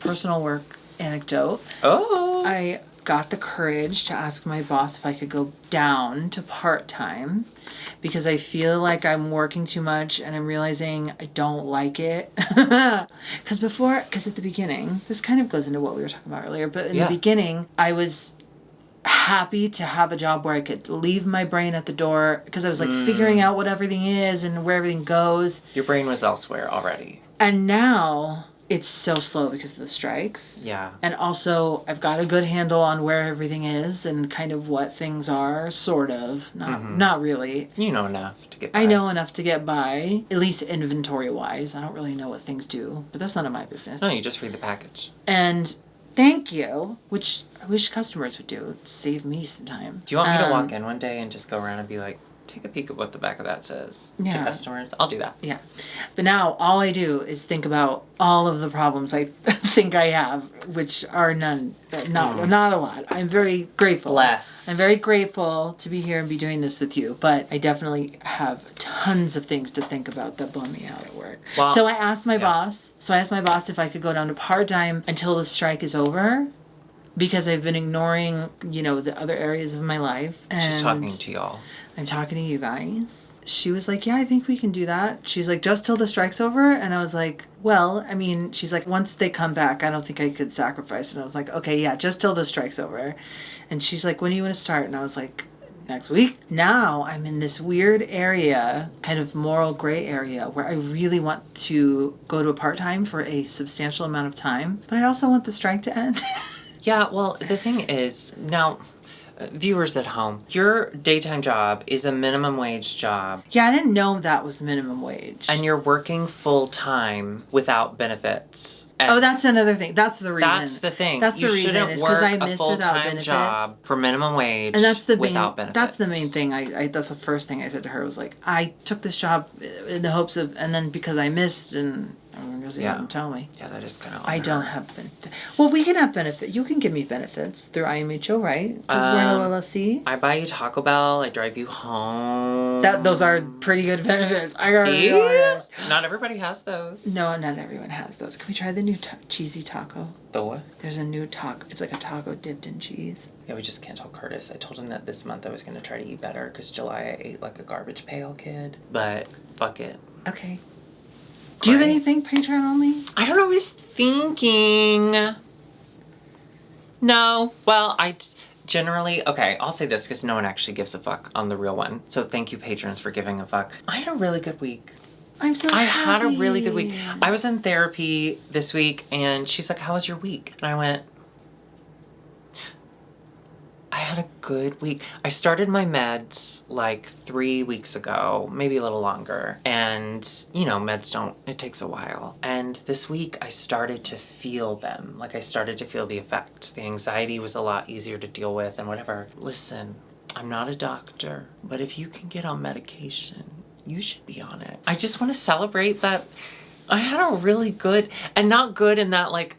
Personal work anecdote. Oh. I got the courage to ask my boss if I could go down to part-time because I feel like I'm working too much and I'm realizing I don't like it. Because at the beginning, this kind of goes into what we were talking about earlier, but in the beginning, I was happy to have a job where I could leave my brain at the door because I was like figuring out what everything is and where everything goes. Your brain was elsewhere already. And now it's so slow because of the strikes. Yeah. And also I've got a good handle on where everything is and kind of what things are, sort of. Not really. You know enough to get by. I know enough to get by, at least inventory wise. I don't really know what things do, but that's none of my business. No, you just read the package. And thank you, which I wish customers would do. It'd save me some time. Do you want me to walk in one day and just go around and be like, take a peek at what the back of that says to customers? I'll do that. Yeah. But now all I do is think about all of the problems I think I have, which are none, not a lot. I'm very grateful. Blessed. I'm very grateful to be here and be doing this with you, but I definitely have tons of things to think about that bum me out at work. Well, so I asked my boss if I could go down to part-time until the strike is over, because I've been ignoring, the other areas of my life. And she's talking to y'all. I'm talking to you guys. She was like, yeah, I think we can do that. She's like, just till the strike's over? And I was like, well, I mean, she's like, once they come back, I don't think I could sacrifice. And I was like, okay, yeah, just till the strike's over. And she's like, when do you want to start? And I was like, next week. Now I'm in this weird area, kind of moral gray area, where I really want to go to a part-time for a substantial amount of time. But I also want the strike to end. Yeah, well, the thing is, now, viewers at home, your daytime job is a minimum wage job. Yeah, I didn't know that was minimum wage. And you're working full-time without benefits. And that's another thing. That's the reason. That's the thing. That's the reason. Is because I missed without benefits. Job for minimum wage and that's the without benefits. That's the main thing. That's the first thing I said to her was like, I took this job in the hopes of, and then because I missed and everyone goes, you didn't tell me. Yeah, that is kind of. I don't have benefits. Well, we can have benefits. You can give me benefits through IMHO, right? Because we're in a LLC. I buy you Taco Bell. I drive you home. Those are pretty good benefits. I gotta See? be honest. Not everybody has those. No, not everyone has those. Can we try the new cheesy taco? The what? There's a new taco. It's like a taco dipped in cheese. Yeah, we just can't tell Curtis. I told him that this month I was going to try to eat better because July I ate like a garbage pail kid. But fuck it. Okay. Do you have anything Patreon only? I don't know. I was thinking. No. Well, I generally... Okay, I'll say this because no one actually gives a fuck on the real one. So thank you, patrons, for giving a fuck. I had a really good week. I'm so happy. I had a really good week. I was in therapy this week, and she's like, how was your week? And I went, I had a good week. I started my meds like 3 weeks ago, maybe a little longer. And, meds it takes a while. And this week I started to feel them. Like I started to feel the effects. The anxiety was a lot easier to deal with and whatever. Listen, I'm not a doctor, but if you can get on medication, you should be on it. I just want to celebrate that I had a really good, and not good in that, like,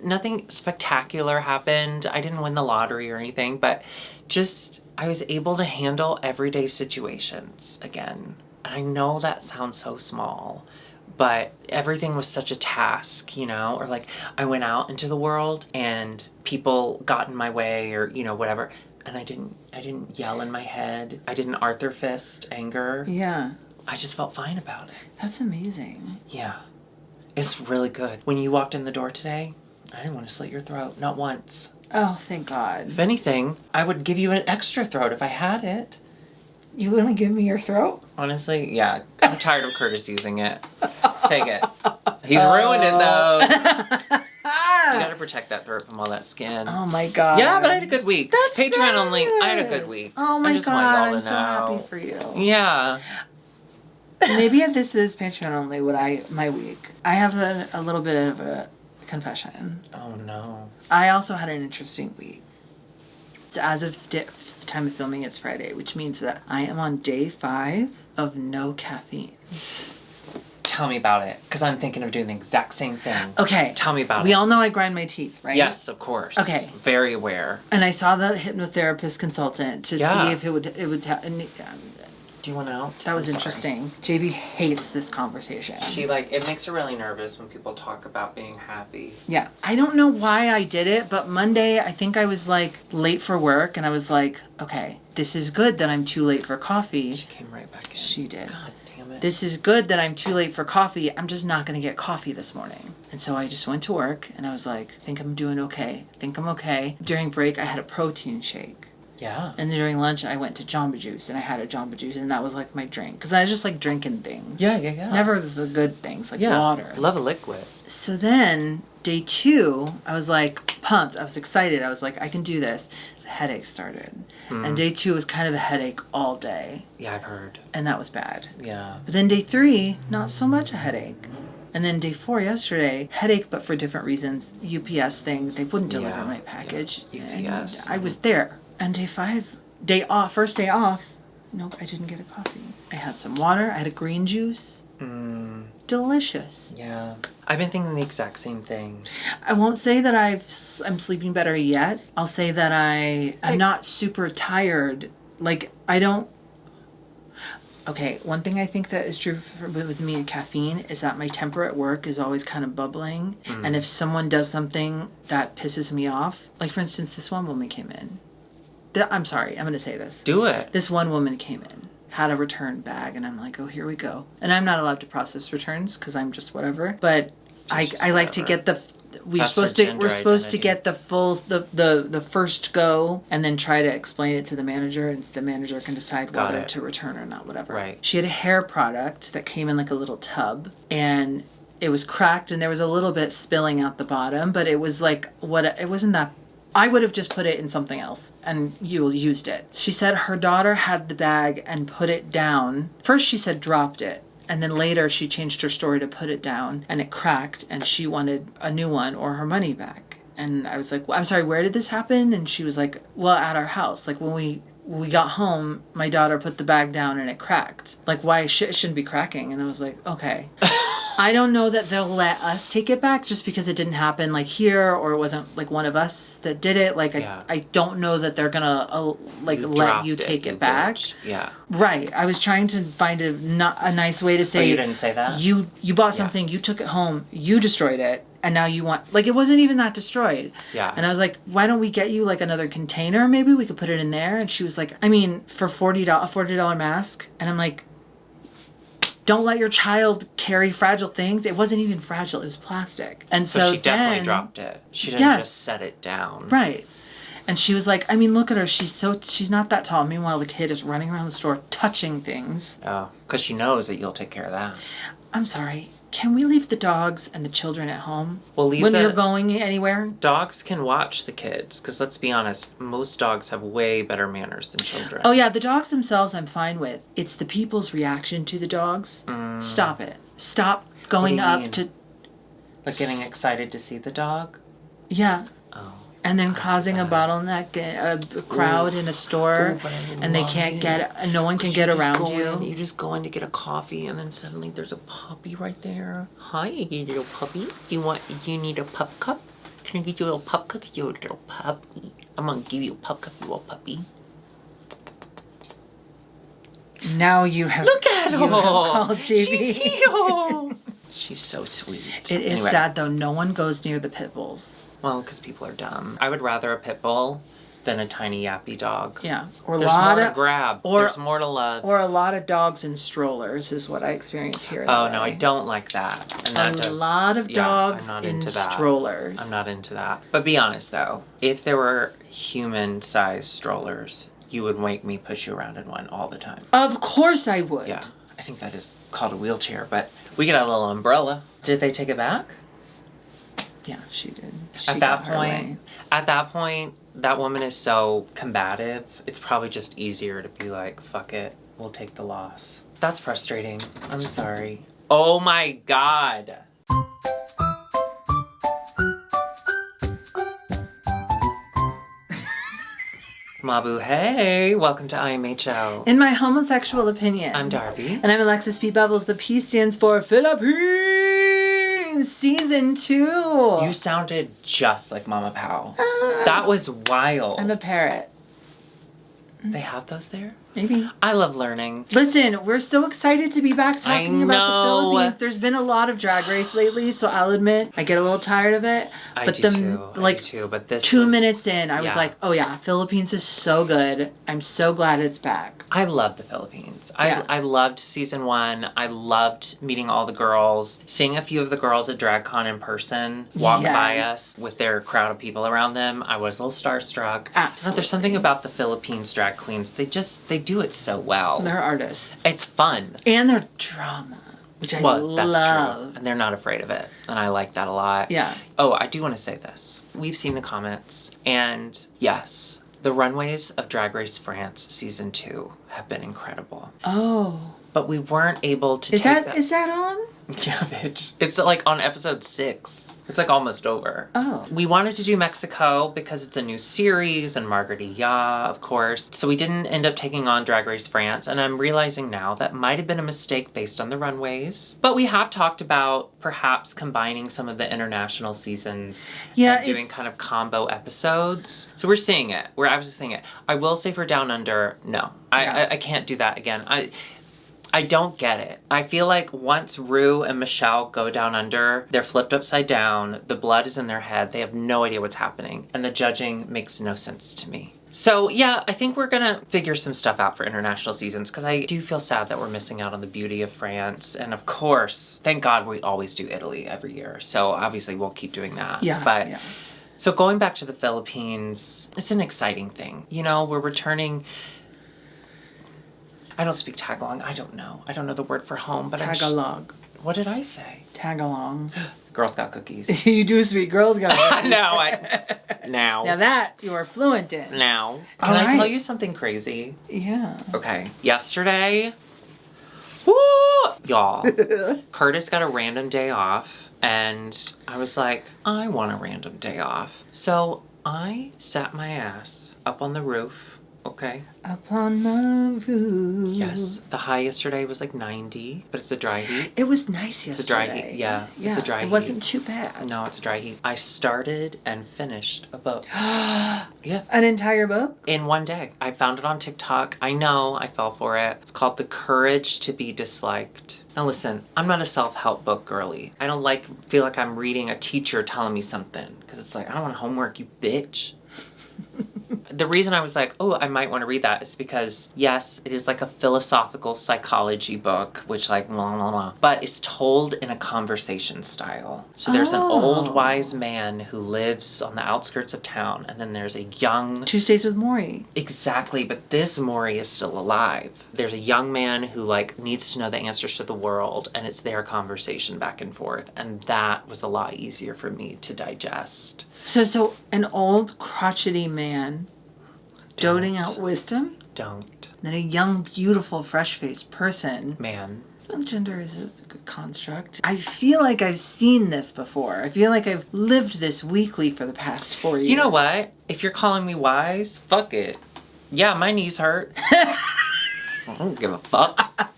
nothing spectacular happened. I didn't win the lottery or anything, but just, I was able to handle everyday situations again. And I know that sounds so small, but everything was such a task, or like, I went out into the world and people got in my way or, whatever. And I didn't yell in my head. I didn't Arthur fist anger. Yeah. I just felt fine about it. That's amazing. Yeah. It's really good. When you walked in the door today, I didn't want to slit your throat. Not once. Oh, thank God. If anything, I would give you an extra throat if I had it. You gonna give me your throat? Honestly, yeah. I'm tired of Curtis using it. Take it. He's ruined it, though. You gotta protect that throat from all that skin. Oh my God. Yeah, but I had a good week. That's Patreon fabulous. only. I had a good week. Oh my God, I'm so happy for you. Yeah. Maybe this is Patreon only. My week. I have a little bit of a confession. Oh no. I also had an interesting week. As of time of filming, it's Friday, which means that I am on day 5 of no caffeine. Tell me about it, because I'm thinking of doing the exact same thing. Okay. Tell me about it. We all know I grind my teeth, right? Yes, of course. Okay. Very aware. And I saw the hypnotherapist consultant to see if it would Do you want out? That was I'm sorry. interesting. JB hates this conversation. She it makes her really nervous when people talk about being happy. Yeah. I don't know why I did it, but Monday, I think I was like late for work and I was like, okay, this is good that I'm too late for coffee. She came right back in. She did. God damn it. This is good that I'm too late for coffee. I'm just not going to get coffee this morning. And so I just went to work and I was like, I think I'm doing okay. I think I'm okay. During break, I had a protein shake. Yeah. And during lunch, I went to Jamba Juice and I had a Jamba Juice and that was like my drink. Because I just like drinking things. Yeah. Never the good things like water. Love a liquid. So then day 2, I was like pumped. I was excited. I was like, I can do this. The headache started. And day 2 was kind of a headache all day. Yeah, I've heard. And that was bad. Yeah. But then day 3, not so much a headache. And then day 4 yesterday, headache, but for different reasons. UPS thing, they wouldn't deliver my package. Yeah. UPS. And I was there. And day 5, first day off, nope, I didn't get a coffee. I had some water. I had a green juice. Delicious. Yeah. I've been thinking the exact same thing. I won't say that I'm sleeping better yet. I'll say that I'm not super tired. Like, I don't... Okay, one thing I think that is true with me and caffeine is that my temper at work is always kind of bubbling. And if someone does something that pisses me off, like for instance, this one woman came in. I'm sorry, I'm going to say this. Do it. This one woman came in, had a return bag, and I'm like, oh, here we go. And I'm not allowed to process returns because I'm just whatever. But I like to get we're supposed to get the full the first go and then try to explain it to the manager, and the manager can decide whether to return or not, whatever. Right. She had a hair product that came in like a little tub, and it was cracked and there was a little bit spilling out the bottom, but it was like it wasn't that. I would have just put it in something else and you used it. She said her daughter had the bag and put it down. First she said dropped it. And then later she changed her story to put it down and it cracked and she wanted a new one or her money back. And I was like, well, I'm sorry, where did this happen? And she was like, well, at our house. Like when we got home, my daughter put the bag down and it cracked. Like why it shouldn't be cracking. And I was like, okay. I don't know that they'll let us take it back just because it didn't happen like here or it wasn't like one of us that did it. Like I don't know that they're gonna let you take it back. Yeah. Right. I was trying to find a nice way to say. Oh, you didn't say that? You bought something, you took it home, you destroyed it, and now you want it wasn't even that destroyed. Yeah. And I was like, why don't we get you like another container? Maybe we could put it in there. And she was like, I mean, for $40 mask. And I'm like, don't let your child carry fragile things. It wasn't even fragile. It was plastic. And so she definitely dropped it. She didn't just set it down. Right. And she was like, I mean, look at her. She's not that tall. Meanwhile, the kid is running around the store touching things. Oh, because she knows that you'll take care of that. I'm sorry. Can we leave the dogs and the children at home? Well, when you're going anywhere? Dogs can watch the kids, because let's be honest, most dogs have way better manners than children. Oh yeah, the dogs themselves I'm fine with. It's the people's reaction to the dogs. Stop it. Stop going up to... Like getting excited to see the dog? Yeah. Oh. And then causing a bottleneck, a crowd in a store, and they can't no one can get around you. You just go in to get a coffee, and then suddenly there's a puppy right there. Hi, you little puppy. You need a pup cup? Can I get you a little pup cup? You little puppy. I'm gonna give you a pup cup, you little puppy. Now you have. Look at her. Called JB. She's here. She's so sweet. It is sad though. No one goes near the pit bulls. Well, because people are dumb. I would rather a pit bull than a tiny yappy dog. Yeah. Or There's more to grab. There's more to love. Or a lot of dogs in strollers is what I experience here in Oh, LA. no, I don't like that. And a lot of dogs in strollers. I'm not into that. But be honest, though. If there were human-sized strollers, you would make me push you around in one all the time. Of course I would. Yeah. I think that is called a wheelchair, but we get a little umbrella. Did they take it back? Yeah, she did. At that point, that woman is so combative. It's probably just easier to be like, fuck it, we'll take the loss. That's frustrating. I'm sorry. Oh my God. Mabuhay. Welcome to IMHO. In my homosexual opinion. I'm Darby. And I'm Alexis P. Bubbles. The P stands for Philippines Season 2. You sounded just like Mama Pow. That was wild. I'm a parrot. They have those there? Maybe. I love learning. Listen, we're so excited to be back talking about the know. Philippines. There's been a lot of Drag Race lately, so I'll admit I get a little tired of it. I But do the too. like I do too. But this 2 was- minutes in, I was yeah. like, oh yeah, Philippines is so good. I'm so glad it's back. I love the Philippines. Yeah. I loved season 1. I loved meeting all the girls, seeing a few of the girls at DragCon in person walk by Yes. us with their crowd of people around them. I was a little starstruck. Absolutely. There's something about the Philippines drag queens. They do it so well. They're artists. It's fun. And their drama, which I That's love. true. And they're not afraid of it. And I like that a lot. Yeah. Oh, I do want to say this. We've seen the comments. And yes, the runways of Drag Race France season 2 have been incredible. Oh. But we weren't able to Is take that on? Yeah, bitch. It's like on episode 6. It's like almost over. Oh. We wanted to do Mexico because it's a new series and Margarita, of course. So we didn't end up taking on Drag Race France. And I'm realizing now that might have been a mistake based on the runways. But we have talked about perhaps combining some of the international seasons and doing kind of combo episodes. So we're seeing it. We're absolutely seeing it. I will say for Down Under, no. I can't do that again. I don't get it. I feel like once Rue and Michelle go down under, they're flipped upside down, the blood is in their head, they have no idea what's happening, and the judging makes no sense to me. So yeah, I think we're gonna figure some stuff out for international seasons because I do feel sad that we're missing out on the beauty of France. And of course, thank God we always do Italy every year. So obviously we'll keep doing that. Yeah. So going back to the Philippines, it's an exciting thing. You know, we're returning. I don't speak Tagalog. I don't know. I don't know the word for home, but Tagalog. What did I say? Tagalong. Girls Got Cookies. You do speak Girls Got Cookies. Now. Now that you are fluent in. Now. Can I tell you something crazy? Yeah. Okay. Yesterday, woo! Y'all, Curtis got a random day off, and I was like, I want a random day off. So I sat my ass up on the roof. Okay. Up on the roof. Yes. The high yesterday was like 90, but it's a dry heat. It was nice yesterday. It's a dry heat. Yeah. It's a dry heat. It wasn't too bad. No, it's a dry heat. I started and finished a book. Yeah. An entire book? In one day. I found it on TikTok. I know, I fell for it. It's called The Courage to Be Disliked. Now listen, I'm not a self-help book girly. I don't feel like I'm reading a teacher telling me something. Because it's like, I don't want homework, you bitch. The reason I was like, oh, I might want to read that is because, yes, it is like a philosophical psychology book, which like, blah, blah, blah, but it's told in a conversation style. So there's an old wise man who lives on the outskirts of town, and then there's a young... Tuesdays with Maury. Exactly, but this Maury is still alive. There's a young man who like needs to know the answers to the world, and it's their conversation back and forth, and that was a lot easier for me to digest. So an old crotchety man doting out wisdom? Don't. Then a young, beautiful, fresh-faced person. Man. Well, gender is a good construct. I feel like I've seen this before. I feel like I've lived this weekly for the past 4 years. You know what? If you're calling me wise, fuck it. Yeah, my knees hurt. I don't give a fuck.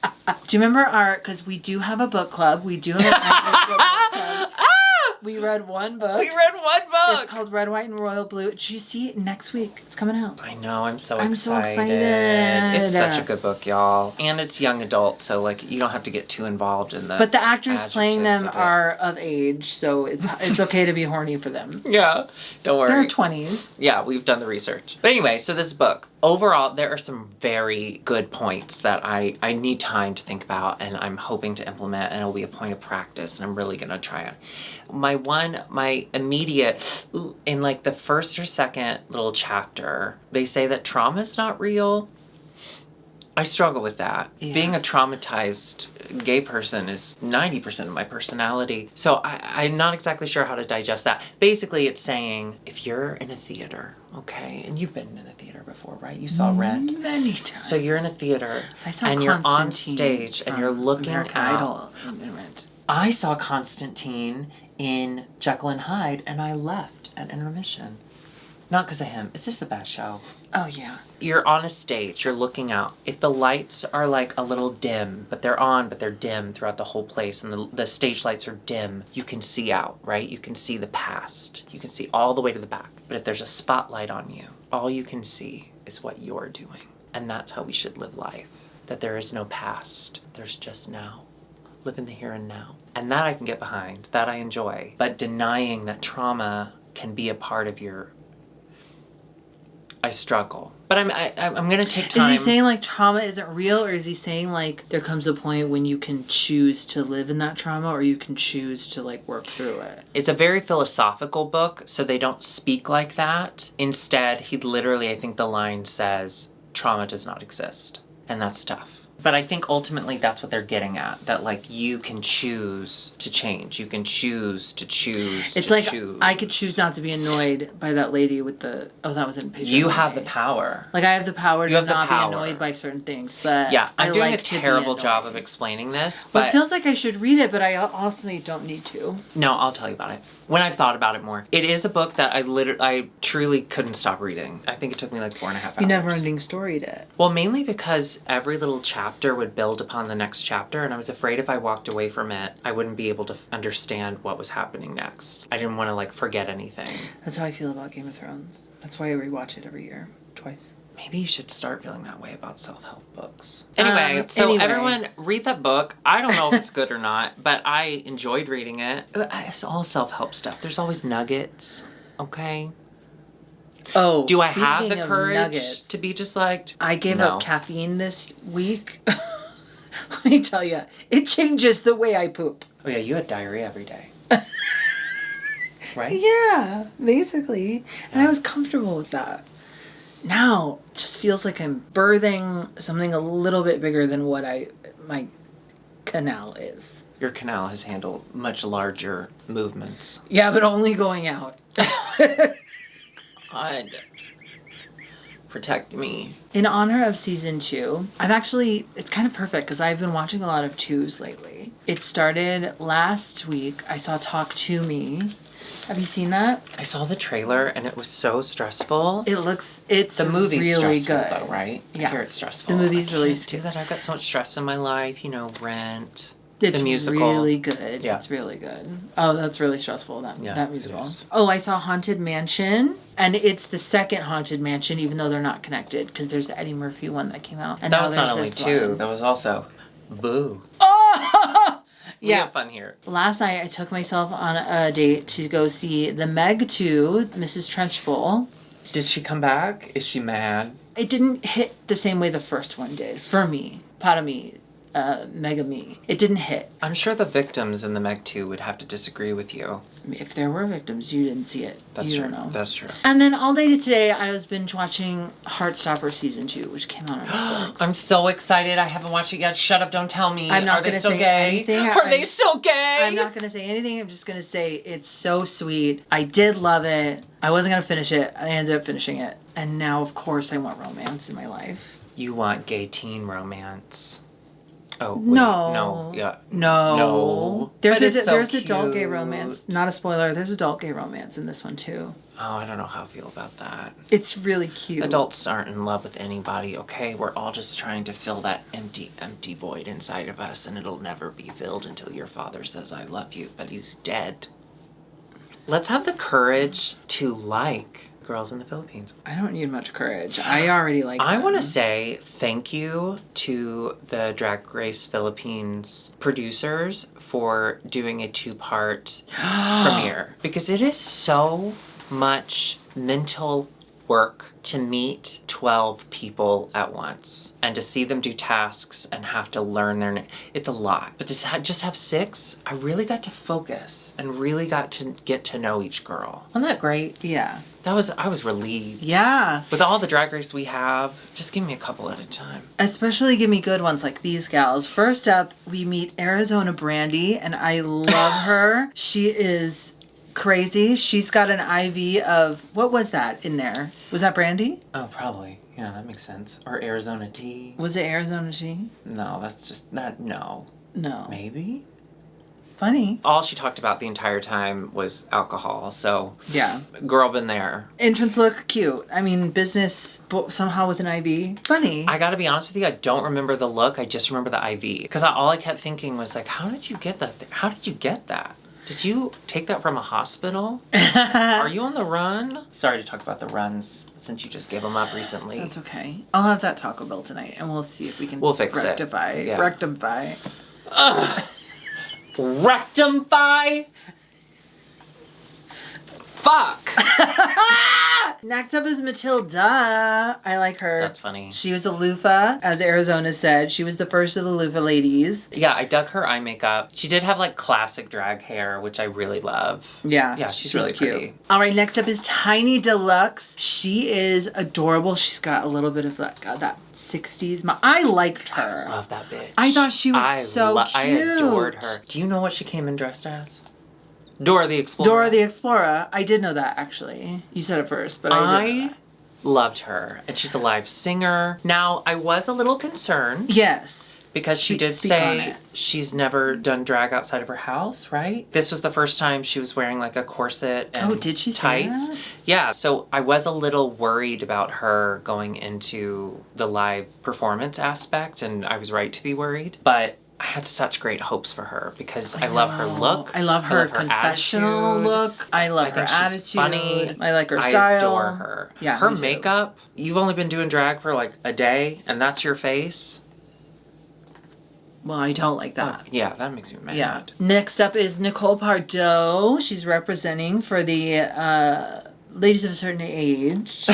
Do you remember because we do have a book club. We do have a book club. We read one book. It's called Red, White, and Royal Blue. Did you see it next week? It's coming out. I know. I'm so excited. It's such a good book, y'all. And it's young adult, so like you don't have to get too involved in the But the actors playing them of are of age, so it's okay to be horny for them. Yeah. Don't worry. They're 20s. Yeah, we've done the research. But anyway, so this book. Overall, there are some very good points that I need time to think about, and I'm hoping to implement, and it'll be a point of practice, and I'm really gonna try it. My immediate, in like the first or second little chapter, they say that trauma is not real. I struggle with that. Yeah. Being a traumatized gay person is 90% of my personality. So I'm not exactly sure how to digest that. Basically, it's saying, if you're in a theater, okay, and you've been in a theater before, right? You saw Rent. Many times. So you're in a theater, and you're on stage, and you're looking American out. Idol in Rent. I saw Constantine in Jekyll and Hyde, and I left at intermission. Not because of him. It's just a bad show. Oh, yeah. You're on a stage. You're looking out. If the lights are like a little dim, but they're on, but they're dim throughout the whole place, and the stage lights are dim, you can see out, right? You can see the past. You can see all the way to the back. But if there's a spotlight on you, all you can see is what you're doing. And that's how we should live life. That there is no past. There's just now. Live in the here and now. And that I can get behind. That I enjoy. But denying that trauma can be a part of your... I struggle. But I'm going to take time. Is he saying like trauma isn't real, or is he saying like there comes a point when you can choose to live in that trauma, or you can choose to like work through it? It's a very philosophical book, so they don't speak like that. Instead, he literally, I think the line says, trauma does not exist. And that's tough. But I think ultimately that's what they're getting at. That like you can choose to change. You can choose to choose. It's to like choose. I could choose not to be annoyed by that lady with the... Oh, that was in page. You have the power. Like I have the power You to have the not power. be annoyed by certain things, but Yeah, I'm doing like a to be terrible job annoyed. of explaining this, Well, but it feels like I should read it, but I honestly don't need to. no, I'll tell you about it when I've thought about it more. It is a book that I truly couldn't stop reading. I think it took me like 4.5 hours. You never ending storied it. Well, mainly because every little chapter would build upon the next chapter, and I was afraid if I walked away from it, I wouldn't be able to understand what was happening next. I didn't want to like forget anything. That's how I feel about Game of Thrones. That's why I rewatch it every year, twice. Maybe you should start feeling that way about self-help books. Anyway, so anyway. everyone read that book. I don't know if it's good or not, but I enjoyed reading it. It's all self-help stuff. There's always nuggets, okay? Oh, Do I have speaking the of courage nuggets, to be just like... I gave No. up caffeine this week. Let me tell you, it changes the way I poop. Oh yeah, you had diarrhea every day. Right? Yeah, basically. And I was comfortable with that. Now, it just feels like I'm birthing something a little bit bigger than what my canal is. Your canal has handled much larger movements. Yeah, but only going out. God. Protect me. In honor of season 2, it's kind of perfect because I've been watching a lot of 2s lately. It started last week. I saw Talk to Me. Have you seen that? I saw the trailer and it was so stressful. It's The movie's really stressful good. though, right? Yeah. I hear it's stressful. The movie's I really can't do that. I've got so much stress in my life, Rent. It's the musical. really good. Yeah. It's really good. Oh, that's really stressful, that musical. it is. Oh, I saw Haunted Mansion, and it's the second Haunted Mansion, even though they're not connected, because there's the Eddie Murphy one that came out. And That now was not there's only this 2, one. that was also Boo. Oh! We Yeah. have fun here. Last night, I took myself on a date to go see The Meg 2, Mrs. Trunchbull. Did she come back? Is she mad? It didn't hit the same way the first one did, for me. Part of me. Mega me. It didn't hit. I'm sure the victims in the Meg 2 would have to disagree with you. If there were victims, you didn't see it. That's you true. don't know. That's true. And then all day today, I was binge watching Heartstopper season 2, which came out on Netflix. I'm so excited. I haven't watched it yet. Shut up. Don't tell me. I'm not Are they gonna still say gay? anything. Are they still gay? I'm not gonna say anything. I'm just gonna say it's so sweet. I did love it. I wasn't gonna finish it. I ended up finishing it, and now, of course, I want romance in my life. You want gay teen romance. Oh, wait, No. no, yeah. No. No. There's But it's so there's adult gay cute. romance. Not a spoiler. There's adult gay romance in this one too. Oh, I don't know how I feel about that. It's really cute. Adults aren't in love with anybody, okay? We're all just trying to fill that empty void inside of us, and it'll never be filled until your father says, I love you, but he's dead. Let's have the courage to like girls in the Philippines. I don't need much courage. I already like I them. want to say thank you to the Drag Race Philippines producers for doing a 2-part premiere, because it is so much mental work to meet 12 people at once and to see them do tasks and have to learn their name. It's a lot. But to just have 6, I really got to focus and really got to get to know each girl. Wasn't that great? Yeah. I was relieved. Yeah. With all the Drag Race we have, just give me a couple at a time. Especially give me good ones like these gals. First up, we meet Arizona Brandy, and I love her. She is crazy. She's got an IV of, what was that in there? Was that Brandy? Oh, probably. Yeah, that makes sense. Or Arizona tea. Was it Arizona tea? No, that's just not. No. No. Maybe? Funny. All she talked about the entire time was alcohol, so Yeah. girl been there. Entrance look cute. I mean, business somehow with an IV. Funny. I gotta be honest with you, I don't remember the look, I just remember the IV. Because all I kept thinking was like, how did you get that? How did you get that? Did you take that from a hospital? Are you on the run? Sorry to talk about the runs since you just gave them up recently. That's okay. I'll have that Taco Bell tonight, and we'll see if we can fix rectify. it. Yeah. Rectify. Ugh. Rectify? Fuck. Next up is Matilda. I like her. That's funny. She was a loofah, as Arizona said. She was the first of the loofah ladies. Yeah, I dug her eye makeup. She did have like classic drag hair, which I really love. Yeah. Yeah, she's really cute. pretty. All right, next up is Tiny Deluxe. She is adorable. She's got a little bit of that 60s. I liked her. I love that bitch. I thought she was so cute. I adored her. Do you know what she came in dressed as? Dora the Explorer. Dora the Explorer. I did know that, actually. You said it first, but I did. Loved her. And she's a live singer. Now, I was a little concerned. Yes. Because she did say she's never done drag outside of her house, right? This was the first time she was wearing like a corset and did she tights. say that? Yeah, so I was a little worried about her going into the live performance aspect, and I was right to be worried. But I had such great hopes for her because I love her look. I love her confessional attitude. look. I love her attitude. She's funny. I like her style. I adore her. Yeah, her makeup, you've only been doing drag for like a day and that's your face? Well, I don't like that. Oh, yeah, that makes me mad. Yeah. Next up is Nicole Pardo. She's representing for the ladies of a certain age.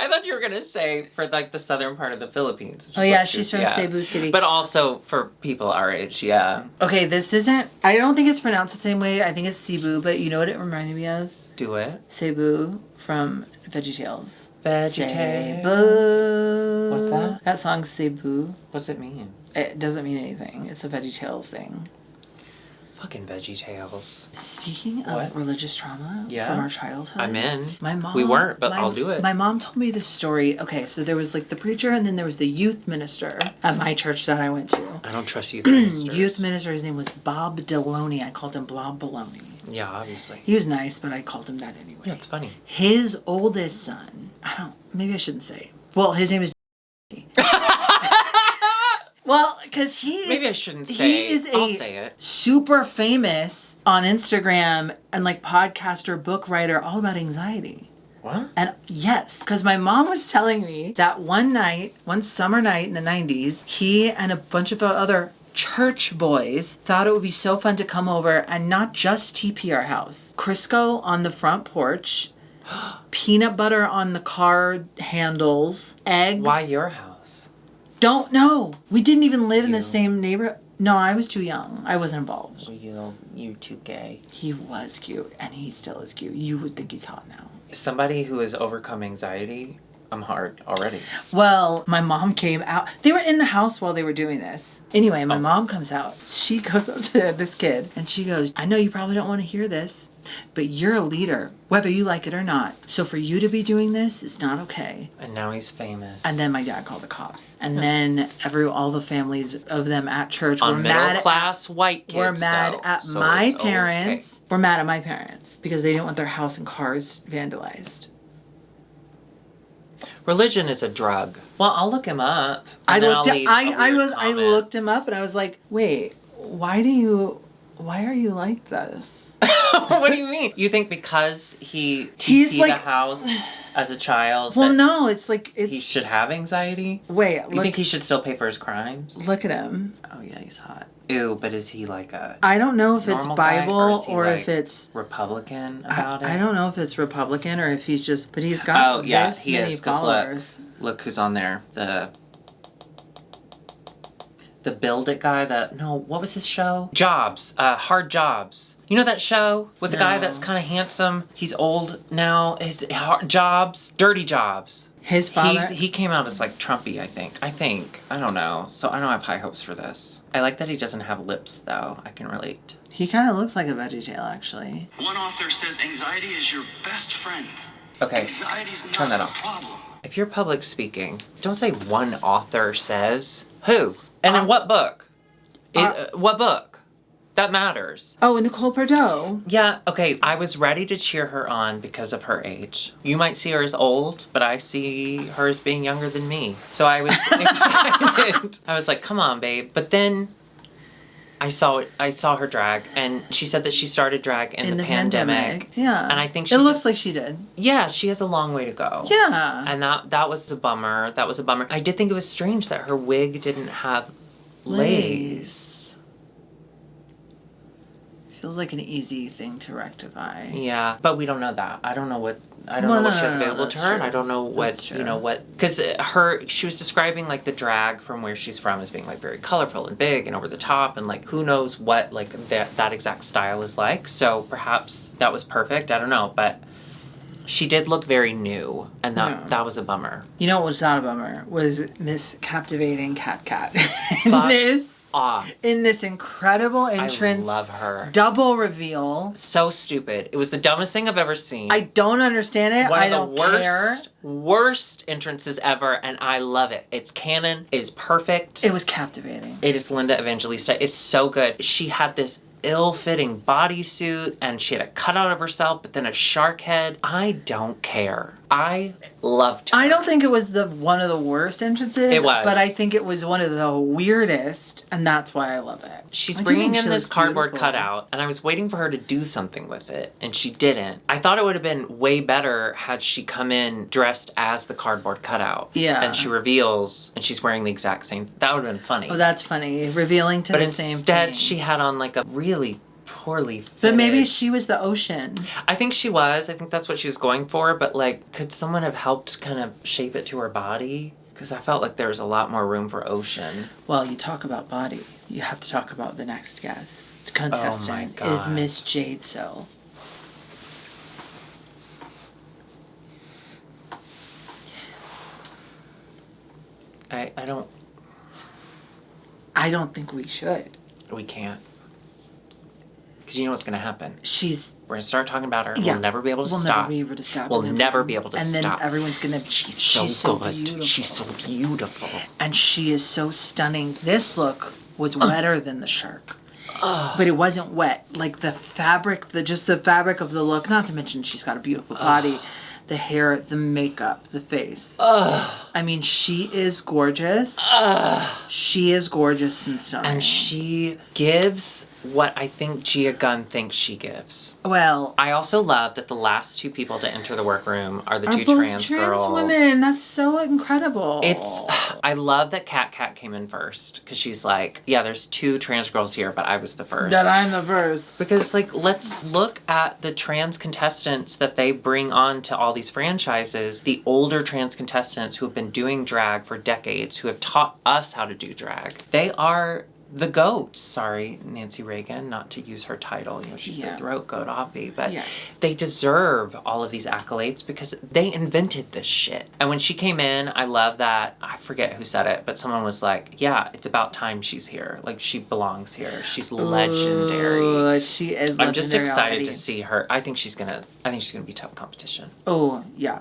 I thought you were going to say for like the southern part of the Philippines. Oh yeah, she's from Cebu City. But also for people our age, yeah. Okay, this isn't, I don't think it's pronounced the same way. I think it's Cebu, but you know what it reminded me of? Do it. Cebu from VeggieTales. VeggieTales. Cebu. What's that? That song's Cebu. What's it mean? It doesn't mean anything. It's a VeggieTales thing. Fucking VeggieTales. Speaking of religious trauma from our childhood. I'm in. My mom. We weren't, but I'll do it. My mom told me this story. Okay, so there was like the preacher and then there was the youth minister at my church that I went to. I don't trust youth ministers. Youth minister, his name was Bob Deloney. I called him Blob Baloney. Yeah, obviously. He was nice, but I called him that anyway. Yeah, it's funny. His oldest son, maybe I shouldn't say. Well, his name is Well, because maybe I shouldn't say. I'll say it. Super famous on Instagram and like podcaster, book writer, all about anxiety. What? And yes, because my mom was telling me that one summer night in the 90s, he and a bunch of other church boys thought it would be so fun to come over and not just TP our house. Crisco on the front porch, peanut butter on the car handles, eggs. Why your house? Don't know. We didn't even live in the same neighborhood. No, I was too young. I wasn't involved. Well, you're too gay. He was cute, and he still is cute. You would think he's hot now. Somebody who has overcome anxiety, I'm hard already. Well, my mom came out. They were in the house while they were doing this. Anyway, my mom comes out. She goes up to this kid, and she goes, I know you probably don't want to hear this, but you're a leader, whether you like it or not. So for you to be doing this, it's not okay. And now he's famous. And then my dad called the cops. And then all the families of them at church were mad at white kids. Were mad at my parents. Okay. Were mad at my parents because they didn't want their house and cars vandalized. Religion is a drug. Well, I'll look him up. I looked him up and I was like, wait, why are you like this? What do you mean? You think because he's like, the house as a child? Well, no, it's like he should have anxiety. Wait, you think he should still pay for his crimes? Look at him. Oh yeah, he's hot. Ew, but is he like a? I don't know if it's Bible or like if it's Republican about it. I don't know if it's Republican or if he's just. But he's got this many followers. Look who's on there. The Build It guy. What was his show? Jobs. Hard Jobs. You know that show with the guy that's kind of handsome? He's old now. His Jobs. Dirty Jobs. His father? He came out as like Trumpy, I think. I don't know. So I don't have high hopes for this. I like that he doesn't have lips, though. I can relate. He kind of looks like a VeggieTale, actually. One author says anxiety is your best friend. Okay, Anxiety's not turn that the off. problem. If you're public speaking, don't say one author says. Who? And in what book? What book? That matters. Oh, Nicole Pardo. Yeah, okay. I was ready to cheer her on because of her age. You might see her as old, but I see her as being younger than me. So I was excited. I was like, come on, babe. But then I saw her drag, and she said that she started drag in the pandemic. Yeah. And I think she it looks like she did. Yeah, she has a long way to go. Yeah. And that was a bummer. That was a bummer. I did think it was strange that her wig didn't have lace. Feels like an easy thing to rectify. Yeah, but we don't know that. I don't know what she has available to her, and I don't know what because she was describing like the drag from where she's from as being like very colorful and big and over the top, and like who knows what like that exact style is like. So perhaps that was perfect. I don't know, but she did look very new, and that was a bummer. You know what was not a bummer was Miss Captivating Cat. In this incredible entrance. I love her. Double reveal. So stupid. It was the dumbest thing I've ever seen. I don't understand it. I don't care. Worst entrances ever, and I love it. It's canon. It is perfect. It was captivating. It is Linda Evangelista. It's so good. She had this ill-fitting bodysuit, and she had a cutout of herself, but then a shark head. I don't care. I loved her. I don't think it was one of the worst entrances. It was. But I think it was one of the weirdest, and that's why I love it. She's bringing in this cardboard cutout, and I was waiting for her to do something with it, and she didn't. I thought it would have been way better had she come in dressed as the cardboard cutout. Yeah. And she reveals, and she's wearing the exact same. That would have been funny. Oh, that's funny. Revealing to the same thing. But instead, she had on like a really poorly fitted. But maybe she was the ocean. I think she was. I think that's what she was going for. But like, could someone have helped kind of shape it to her body? Because I felt like there was a lot more room for ocean. Well, you talk about body. You have to talk about the next guest. Contestant Oh my is God. Miss Jade So. I don't think we should. We can't. Because you know what's going to happen. We're going to start talking about her. Yeah. We'll never be able to We'll stop. never be able to stop. We'll never be able to and stop. then everyone's going to... She's so good. Beautiful. She's so beautiful. And she is so stunning. This look was wetter than the shark. But it wasn't wet. Like the fabric, just the fabric of the look, not to mention she's got a beautiful body. The hair, the makeup, the face. I mean, she is gorgeous. She is gorgeous and stunning. And she gives what I think Gia Gunn thinks she gives. Well, I also love that the last two people to enter the workroom are the two both trans girls. women. That's so incredible. I love that Kat came in first, because she's like, yeah, there's two trans girls here, but I was the first. That I'm the first. Because, like, let's look at the trans contestants that they bring on to all these franchises, the older trans contestants who have been doing drag for decades, who have taught us how to do drag. They are the goats. Sorry, Nancy Reagan, not to use her title. You know, she's the throat goat, obvi, but they deserve all of these accolades because they invented this shit. And when she came in, I love that. I forget who said it, but someone was like, "Yeah, it's about time she's here. Like, she belongs here. She's legendary." Ooh, she is. I'm just excited already. to see her. I think she's gonna be tough competition. Oh yeah.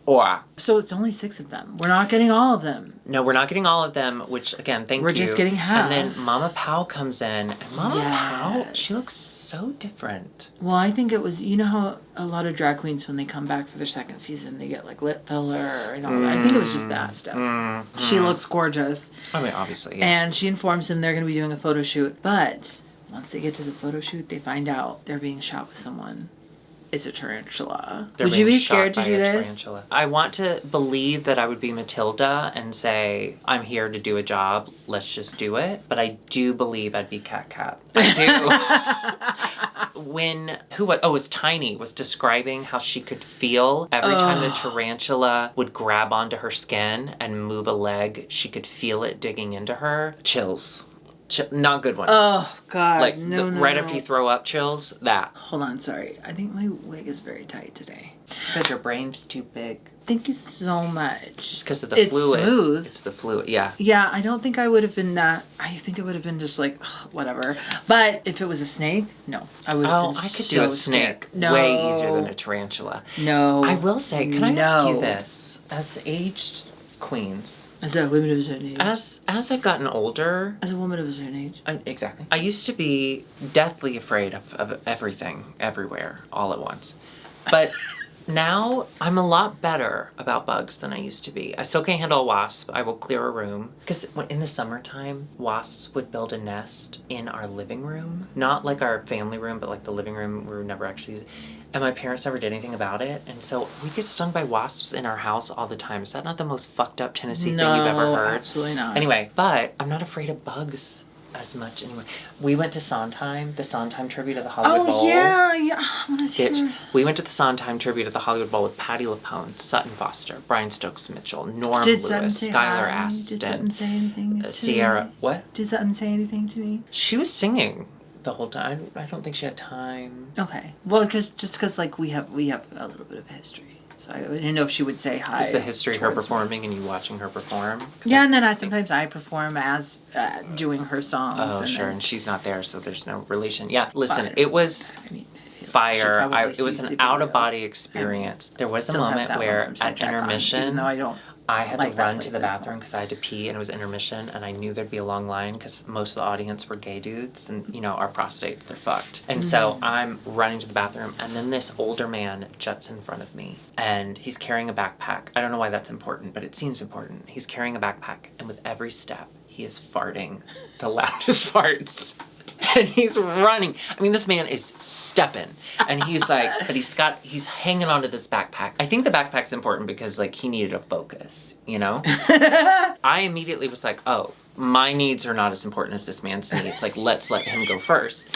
Or so it's only 6 of them. We're not getting all of them. No, we're not getting all of them, which again, thank you. We're just getting half. And then Mama Pow comes in, and Mama Pow, she looks so different. Well, I think it was, you know how a lot of drag queens, when they come back for their second season, they get like lip filler and all that. I think it was just that stuff. She looks gorgeous. I mean, obviously, yeah. And she informs them they're going to be doing a photo shoot. But once they get to the photo shoot, they find out they're being shot with someone. It's a tarantula. Would you be scared to do this? Tarantula. I want to believe that I would be Matilda and say, I'm here to do a job, let's just do it. But I do believe I'd be Cat. I do. It was Tiny, was describing how she could feel every time the tarantula would grab onto her skin and move a leg, she could feel it digging into her. Chills. Not good ones. Oh, God. Like, no. Right after you throw up chills, that. Hold on, sorry. I think my wig is very tight today. Because your brain's too big. Thank you so much. It's because of the fluid. It's smooth. It's the fluid, yeah. Yeah, I don't think I would have been that. I think it would have been just like, whatever. But if it was a snake, no. I would have been I could so do a snake scared. way easier than a tarantula. No. I will say, can I ask you this? As aged queens... As a woman of a certain age. As I've gotten older... As a woman of a certain age. Exactly. I used to be deathly afraid of everything, everywhere, all at once. But Now I'm a lot better about bugs than I used to be. I still can't handle a wasp. I will clear a room. Because in the summertime, wasps would build a nest in our living room. Not like our family room, but like the living room we would never actually use it. And my parents never did anything about it. And so we get stung by wasps in our house all the time. Is that not the most fucked up Tennessee thing you've ever heard? Absolutely not. Anyway, but I'm not afraid of bugs as much anymore. We went to Sondheim, the Sondheim tribute at the Hollywood Bowl. Oh, yeah. I want to Bitch, we went to the Sondheim tribute at the Hollywood Bowl with Patti LuPone, Sutton Foster, Brian Stokes Mitchell, Norm Lewis, Skylar Astin. Did Sutton say anything to Sierra, me? what? Did Sutton say anything to me? She was singing the whole time. I don't think she had time. Okay. Well, because like we have a little bit of a history. So I didn't know if she would say hi. Is the history her towards performing and you watching her perform? Yeah, and then sometimes I perform as doing her songs. Oh, and sure, then, and she's not there, so there's no relation. Yeah, listen, But- it was I mean, I feel like fire. she probably It was sees an the out-of-body videos. experience. There was a Still have moment that one where from at Soundtrack on, intermission, even though I don't I had like to that run place to the anymore. bathroom because I had to pee and it was intermission and I knew there'd be a long line because most of the audience were gay dudes and, you know, our prostates, they're fucked. And so I'm running to the bathroom and then this older man juts in front of me and he's carrying a backpack. I don't know why that's important, but it seems important. He's carrying a backpack and with every step, he is farting the loudest farts. And he's running. I mean, this man is stepping. And he's like, but he's hanging onto this backpack. I think the backpack's important because, like, he needed a focus, you know? I immediately was like, oh, my needs are not as important as this man's needs. Like, let's let him go first.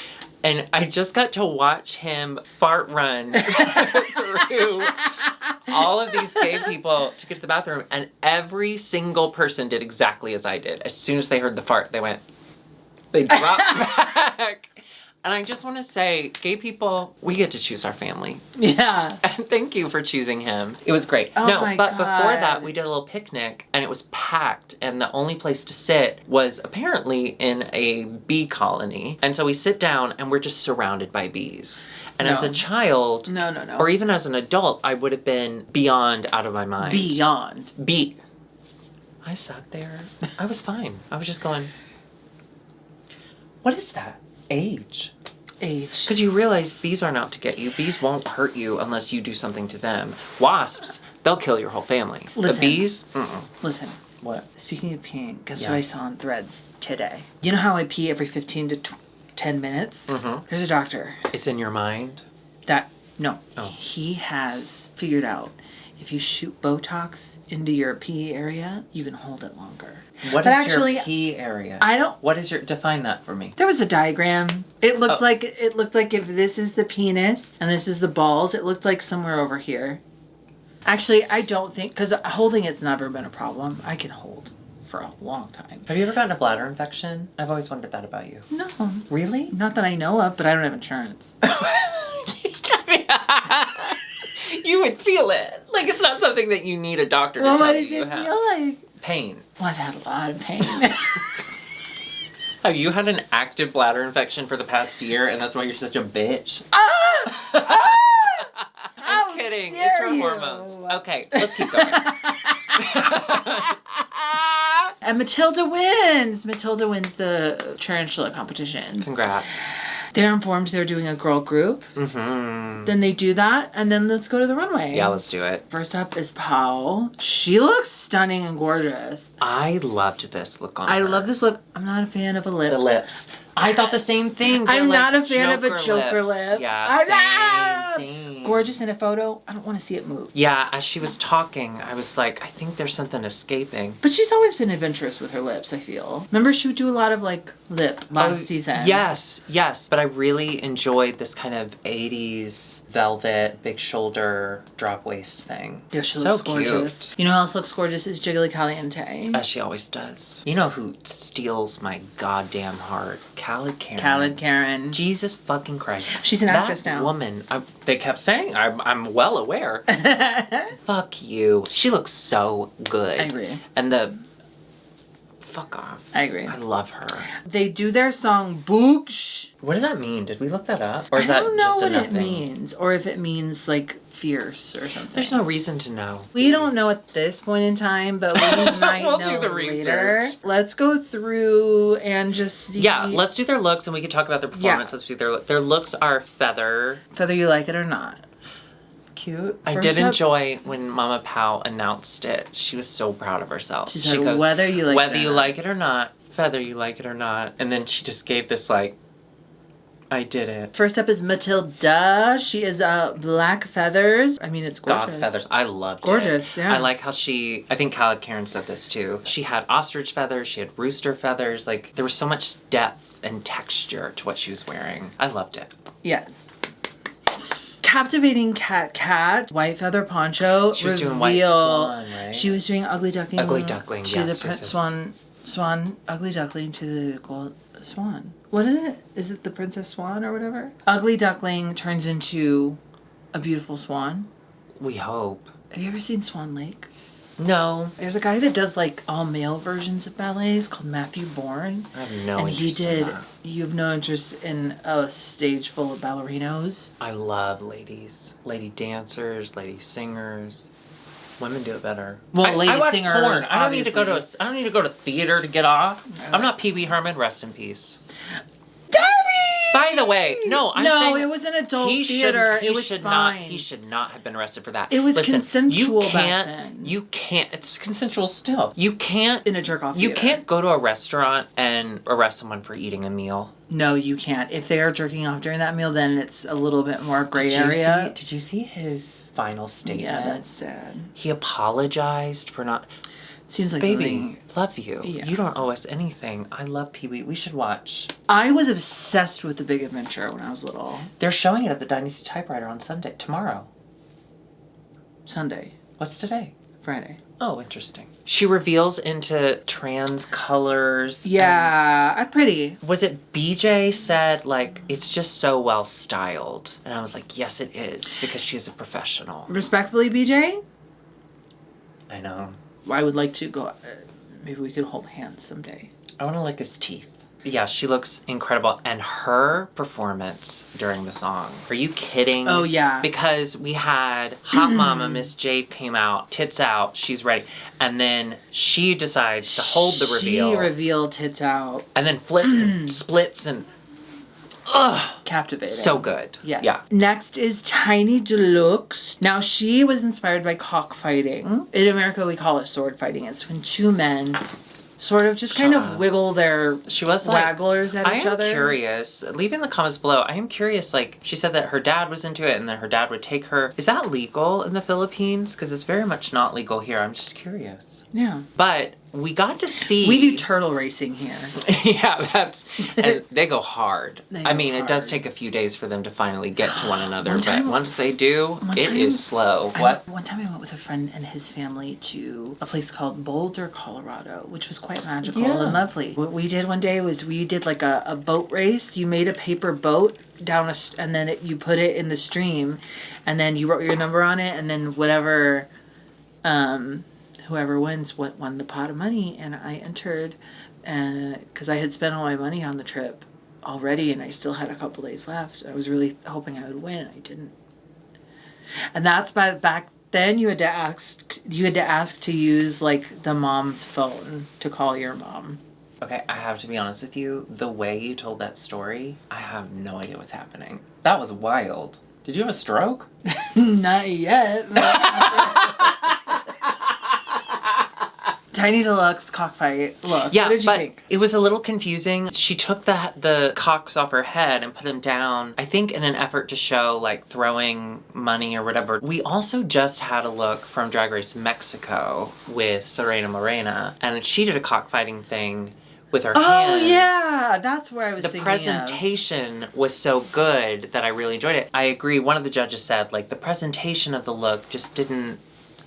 And I just got to watch him fart run through all of these gay people to get to the bathroom. And every single person did exactly as I did. As soon as they heard the fart, they dropped back. And I just want to say, gay people, we get to choose our family. Yeah. And thank you for choosing him. It was great. Oh my but God. before that, we did a little picnic and it was packed. And the only place to sit was apparently in a bee colony. And so we sit down and we're just surrounded by bees. And as a child, No. or even as an adult, I would have been beyond out of my mind. Beyond. I sat there. I was fine. I was just going, what is that? Age. Because you realize bees aren't out to get you. Bees won't hurt you unless you do something to them. Wasps, they'll kill your whole family. Listen. But bees, Listen. What? Speaking of peeing, guess Yeah. what I saw on Threads today? You know how I pee every 15 to 10 minutes? Mm-hmm. There's a doctor It's in your mind? no. Oh. He has figured out if you shoot Botox into your pee area, you can hold it longer. What But is actually, your pee area? I don't. What is define that for me. There was a diagram. It looked Oh. like if this is the penis and this is the balls, it looked like somewhere over here. Actually, I don't think, because holding it's never been a problem. I can hold for a long time. Have you ever gotten a bladder infection? I've always wondered that about you. No, Really? not that I know of, but I don't have insurance. You would feel it. Like it's not something that you need a doctor to Well, tell what you does you it have. feel like? Pain. Well, I've had a lot of pain. Have you had an active bladder infection for the past year and that's why you're such a bitch? How I'm kidding. dare It's her you. hormones. Okay, let's keep going. And Matilda wins. Matilda wins the tarantula competition. Congrats. They're informed they're doing a girl group. Mm-hmm. Then they do that, and then let's go to the runway. Yeah, let's do it. First up is Pau. She looks stunning and gorgeous. I loved this look on her. I love this look. I'm not a fan of a lip. The lips. I thought the same thing. I'm They're not like a fan of a Joker lip. Yeah, same. Gorgeous in a photo. I don't want to see it move. Yeah, as she was talking, I was like, I think there's something escaping. But she's always been adventurous with her lips, I feel. Remember, she would do a lot of, like, lip last season. Yes. But I really enjoyed this kind of 80s velvet, big shoulder, drop waist thing. Yeah, she so looks gorgeous. Cute. You know who else looks gorgeous is Jiggly Caliente. As she always does. You know who steals my goddamn heart? Khaled Karen. Khaled Karen. Jesus fucking Christ. She's an actress now. That woman, they kept saying, I'm well aware. Fuck you. She looks so good. I agree. And fuck off. I agree. I love her. They do their song Boogsh. What does that mean? Did we look that up? Or is I don't know that just what a it nothing? means. Or if it means, like, fierce or something. There's no reason to know. We don't know at this point in time, but we might We'll know do the later. research. Let's go through and just see. Yeah, let's do their looks and we can talk about their performance. Yeah. Let's do their looks are feather. Whether you like it or not. cute? I First did up- enjoy when Mama Pow announced it. She was so proud of herself. She said, whether you like whether it or you not." like it or not, whether you like it or not. And then she just gave this like, I did it. First up is Matilda. She is black feathers. I mean, it's gorgeous. Goth feathers. I loved it. Gorgeous, yeah. I like how I think Khaled Karen said this too. She had ostrich feathers, she had rooster feathers. Like, there was so much depth and texture to what she was wearing. I loved it. Yes. Captivating cat, white feather poncho. She was doing White Swan, right? She was doing ugly duckling. Ugly duckling, to yes, the yes, yes. swan, ugly duckling to the gold swan. What is it? Is it the princess swan or whatever? Ugly duckling turns into a beautiful swan. We hope. Have you ever seen Swan Lake? No. There's a guy that does like all male versions of ballets called Matthew Bourne. I have no and interest he in did. that. You have no interest in a stage full of ballerinos. I love ladies. Lady dancers, lady singers. Women do it better. Well, lady I watch singers, porn. I don't need to go to obviously. I don't need to go to theater to get off. I'm not Pee Wee Herman. Rest in peace. Darby! By the way, no, I'm saying it was an adult he theater. He It was should fine. not. He should not have been arrested for that. It was Listen, consensual you back can't, then. You can't. It's consensual still. You can't. In a jerk-off You theater. can't go to a restaurant and arrest someone for eating a meal. No, you can't. If they are jerking off during that meal, then it's a little bit more gray area. Did you see his final statement? Yeah, that's sad. He apologized for not. Seems like Baby, really- love you. Yeah. You don't owe us anything. I love Pee Wee. We should watch. I was obsessed with The Big Adventure when I was little. They're showing it at the Dynasty Typewriter on tomorrow. Sunday, What's today? Friday. Oh, interesting. She reveals into trans colors. Yeah, pretty. And was it BJ said, like, it's just so well styled? And I was like, yes, it is, because she's a professional. Respectfully, BJ, I know. I would like to go. Maybe we could hold hands someday. I want to lick his teeth. Yeah, she looks incredible. And her performance during the song. Are you kidding? Oh, yeah. Because we had Hot Mama, Miss Jade came out, tits out, she's ready. And then she decides to hold the reveal. She revealed tits out. And then flips and splits and... Ugh. Captivating. So good. Yes. Yeah. Next is Tiny Deluxe. Now, she was inspired by cockfighting. In America, we call it sword fighting. It's when two men sort of just kind of wiggle their She was like, wagglers at each other. I am curious. Leave in the comments below. I am curious. Like, she said that her dad was into it and that her dad would take her. Is that legal in the Philippines? Because it's very much not legal here. I'm just curious. Yeah. But we got to see. We do turtle racing here. Yeah, and they go hard. They I go mean, it does hard. take a few days for them to finally get to one another, One but time- once they do, it is slow. What? One time I went with a friend and his family to a place called Boulder, Colorado, which was quite magical Yeah. and lovely. What we did one day was we did like a boat race. You made a paper boat down and then you put it in the stream, and then you wrote your number on it, and then whatever, whoever wins won the pot of money, and I entered, because I had spent all my money on the trip already, and I still had a couple days left. I was really hoping I would win, and I didn't. And that's back then you had to ask to use like the mom's phone to call your mom. Okay, I have to be honest with you. The way you told that story, I have no idea what's happening. That was wild. Did you have a stroke? Not yet. Tiny Deluxe cockfight. Look, Yeah, what did you but think? it was a little confusing. She took the cocks off her head and put them down, I think in an effort to show, like, throwing money or whatever. We also just had a look from Drag Race Mexico with Serena Morena, and she did a cockfighting thing with her hands. Oh yeah, that's where I was The thinking presentation was so good that I really enjoyed it. I agree, one of the judges said, like, the presentation of the look just didn't...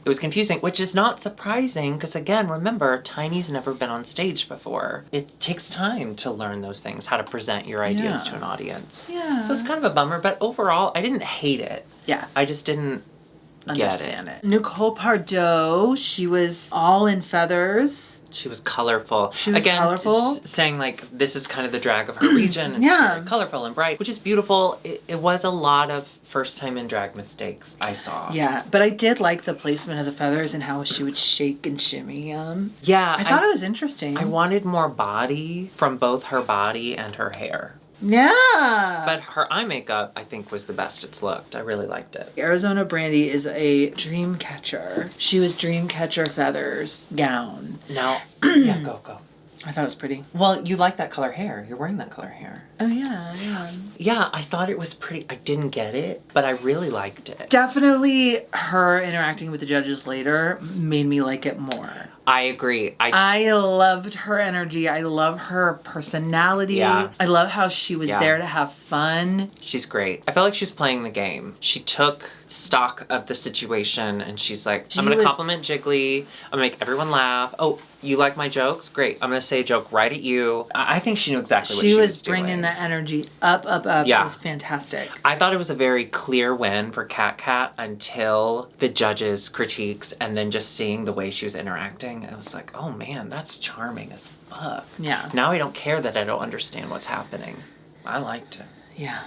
It was confusing, which is not surprising because, again, remember, Tiny's never been on stage before. It takes time to learn those things, how to present your ideas Yeah. to an audience. Yeah. So it's kind of a bummer, but overall, I didn't hate it. Yeah. I just didn't Understand get it. Nicole Pardo, she was all in feathers. She was colorful. She was Again, colorful. saying, like, this is kind of the drag of her region. And Yeah. She's very colorful and bright, which is beautiful. It was a lot of first time in drag mistakes I saw. Yeah, but I did like the placement of the feathers and how she would shake and shimmy them. Yeah. I thought it was interesting. I wanted more body from both her body and her hair. Yeah. But her eye makeup, I think, was the best it's looked. I really liked it. Arizona Brandy is a dream catcher. She was dream catcher feathers gown. Now, yeah, go. I thought it was pretty. Well, you like that color hair. You're wearing that color hair. Oh, yeah. Yeah, I thought it was pretty. I didn't get it, but I really liked it. Definitely her interacting with the judges later made me like it more. I agree. I loved her energy. I love her personality. Yeah. I love how she was there to have fun. She's great. I felt like she was playing the game. She took stock of the situation and she's like, I'm going to compliment Jiggly. I'm going to make everyone laugh. Oh, you like my jokes? Great. I'm going to say a joke right at you. I think she knew exactly what she was doing. She was bringing the energy up. Yeah. It was fantastic. I thought it was a very clear win for Kat until the judges' critiques and then just seeing the way she was interacting. I was like, oh man, that's charming as fuck. Yeah. Now I don't care that I don't understand what's happening. I liked it. Yeah.